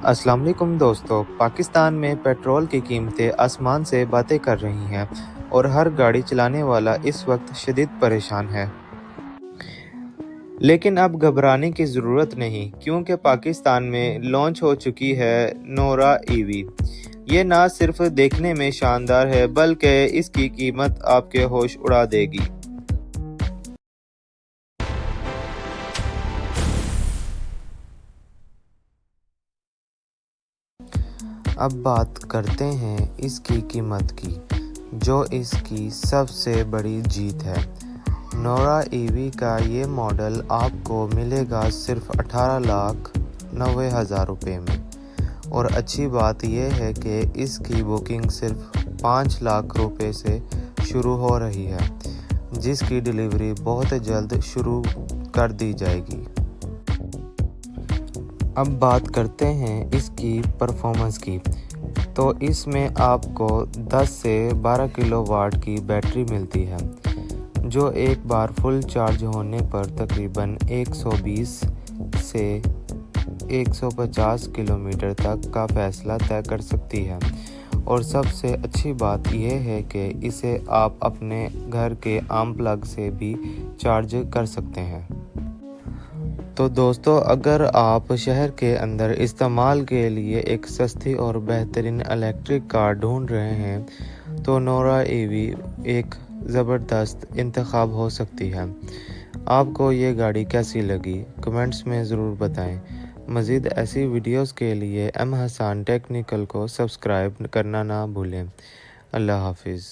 अस्सलाम वालेकुम दोस्तों। पाकिस्तान में पेट्रोल की कीमतें आसमान से बातें कर रही हैं और हर गाड़ी चलाने वाला इस वक्त शदीद परेशान है। लेकिन अब घबराने की ज़रूरत नहीं, क्योंकि पाकिस्तान में लॉन्च हो चुकी है नोरा ईवी। ये ना सिर्फ देखने में शानदार है, बल्कि इसकी कीमत आपके होश उड़ा देगी। अब बात करते हैं इसकी कीमत की, जो इसकी सबसे बड़ी जीत है। नोरा ईवी का ये मॉडल आपको मिलेगा सिर्फ 18,90,000 रुपये में, और अच्छी बात यह है कि इसकी बुकिंग सिर्फ 5 लाख रुपये से शुरू हो रही है, जिसकी डिलीवरी बहुत जल्द शुरू कर दी जाएगी। अब बात करते हैं इसकी परफॉर्मेंस की, तो इसमें आपको 10 से 12 किलोवाट की बैटरी मिलती है, जो एक बार फुल चार्ज होने पर तकरीबन 120 से 150 किलोमीटर तक का फ़ासला तय कर सकती है। और सबसे अच्छी बात यह है कि इसे आप अपने घर के आम प्लग से भी चार्ज कर सकते हैं। तो दोस्तों, अगर आप शहर के अंदर इस्तेमाल के लिए एक सस्ती और बेहतरीन इलेक्ट्रिक कार ढूंढ रहे हैं, तो नोरा ईवी एक ज़बरदस्त इंतखाब हो सकती है। आपको ये गाड़ी कैसी लगी, कमेंट्स में ज़रूर बताएं। मज़ीद ऐसी वीडियोस के लिए एम हसन टेक्निकल को सब्सक्राइब करना ना भूलें। अल्लाह हाफिज़।